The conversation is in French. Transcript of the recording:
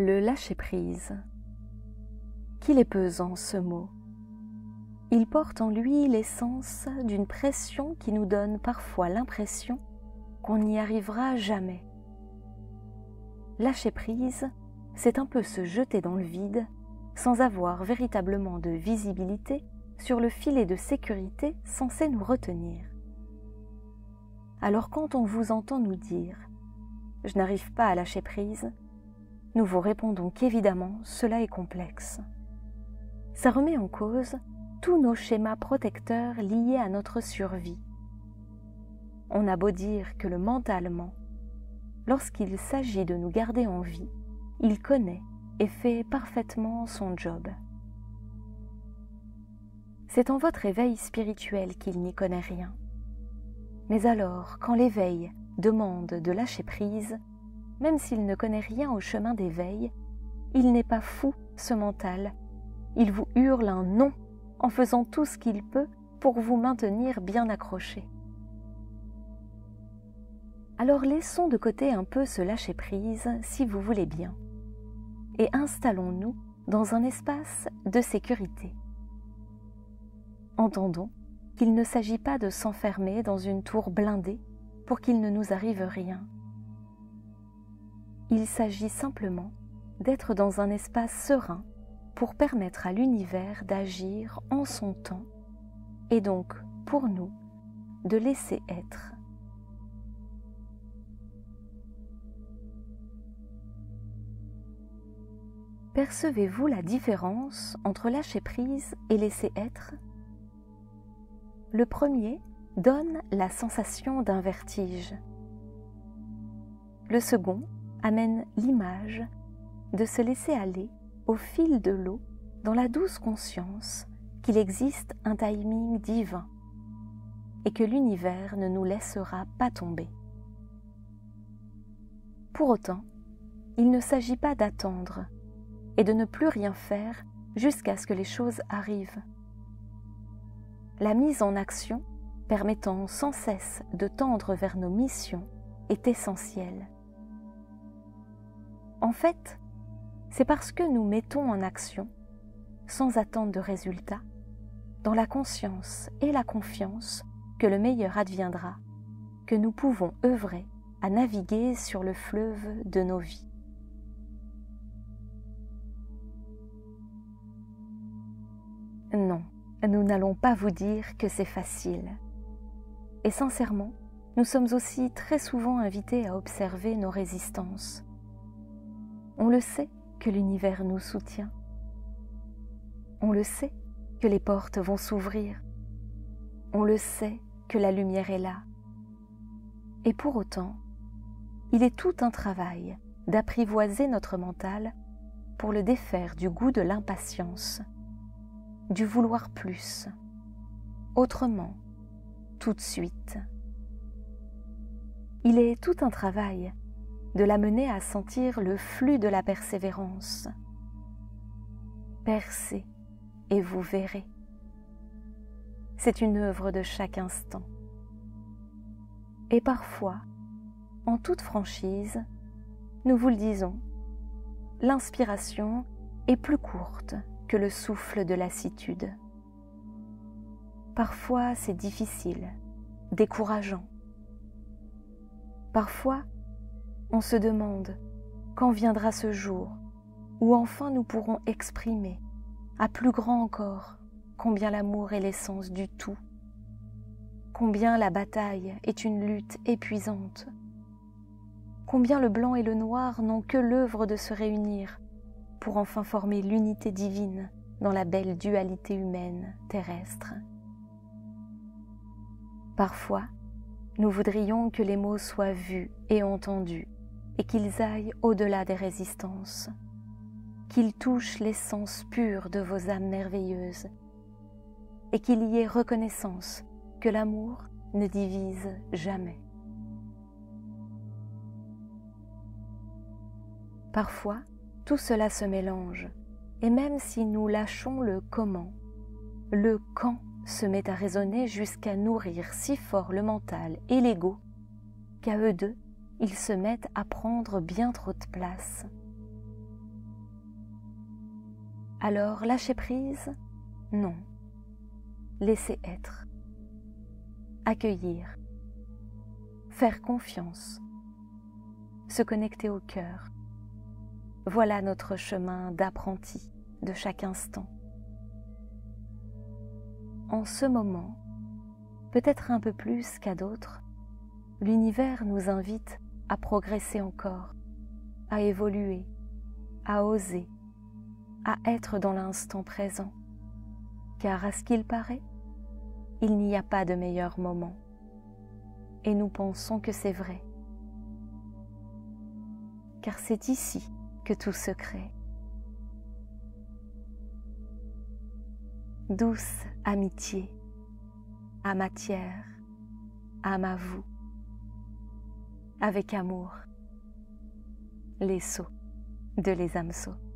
Le lâcher-prise. Qu'il est pesant ce mot. Il porte en lui l'essence d'une pression qui nous donne parfois l'impression qu'on n'y arrivera jamais. Lâcher prise, c'est un peu se jeter dans le vide sans avoir véritablement de visibilité sur le filet de sécurité censé nous retenir. Alors quand on vous entend nous dire « je n'arrive pas à lâcher prise », nous vous répondons qu'évidemment cela est complexe. Ça remet en cause tous nos schémas protecteurs liés à notre survie. On a beau dire que le mentalement, lorsqu'il s'agit de nous garder en vie, il connaît et fait parfaitement son job. C'est en votre éveil spirituel qu'il n'y connaît rien. Mais alors, quand l'éveil demande de lâcher prise, même s'il ne connaît rien au chemin d'éveil, il n'est pas fou, ce mental. Il vous hurle un non en faisant tout ce qu'il peut pour vous maintenir bien accroché. Alors laissons de côté un peu ce lâcher-prise si vous voulez bien, et installons-nous dans un espace de sécurité. Entendons qu'il ne s'agit pas de s'enfermer dans une tour blindée pour qu'il ne nous arrive rien. Il s'agit simplement d'être dans un espace serein pour permettre à l'univers d'agir en son temps et donc, pour nous, de laisser être. Percevez-vous la différence entre lâcher prise et laisser être ? Le premier donne la sensation d'un vertige. Le second amène l'image de se laisser aller au fil de l'eau dans la douce conscience qu'il existe un timing divin et que l'univers ne nous laissera pas tomber. Pour autant, il ne s'agit pas d'attendre et de ne plus rien faire jusqu'à ce que les choses arrivent. La mise en action, permettant sans cesse de tendre vers nos missions, est essentielle. En fait, c'est parce que nous mettons en action, sans attendre de résultat, dans la conscience et la confiance que le meilleur adviendra, que nous pouvons œuvrer à naviguer sur le fleuve de nos vies. Non, nous n'allons pas vous dire que c'est facile. Et sincèrement, nous sommes aussi très souvent invités à observer nos résistances. On le sait que l'univers nous soutient. On le sait que les portes vont s'ouvrir. On le sait que la lumière est là. Et pour autant, il est tout un travail d'apprivoiser notre mental pour le défaire du goût de l'impatience, du vouloir plus, autrement, tout de suite. Il est tout un travail de l'amener à sentir le flux de la persévérance. Percez et vous verrez. C'est une œuvre de chaque instant. Et parfois, en toute franchise, nous vous le disons, l'inspiration est plus courte que le souffle de lassitude. Parfois, c'est difficile, décourageant. Parfois, on se demande quand viendra ce jour où enfin nous pourrons exprimer, à plus grand encore, combien l'amour est l'essence du tout, combien la bataille est une lutte épuisante, combien le blanc et le noir n'ont que l'œuvre de se réunir pour enfin former l'unité divine dans la belle dualité humaine terrestre. Parfois, nous voudrions que les mots soient vus et entendus et qu'ils aillent au-delà des résistances, qu'ils touchent l'essence pure de vos âmes merveilleuses et qu'il y ait reconnaissance que l'amour ne divise jamais. Parfois, tout cela se mélange, et même si nous lâchons le comment, le quand se met à résonner jusqu'à nourrir si fort le mental et l'ego qu'à eux deux, ils se mettent à prendre bien trop de place. Alors lâcher prise? Non. Laisser être. Accueillir. Faire confiance. Se connecter au cœur. Voilà notre chemin d'apprenti de chaque instant. En ce moment, peut-être un peu plus qu'à d'autres, l'univers nous invite à progresser encore, à évoluer, à oser, à être dans l'instant présent. Car à ce qu'il paraît, il n'y a pas de meilleur moment. Et nous pensons que c'est vrai. Car c'est ici que tout se crée. Douce amitié, à matière, âme à vous, avec amour, les sceaux de Les âmes sceaux.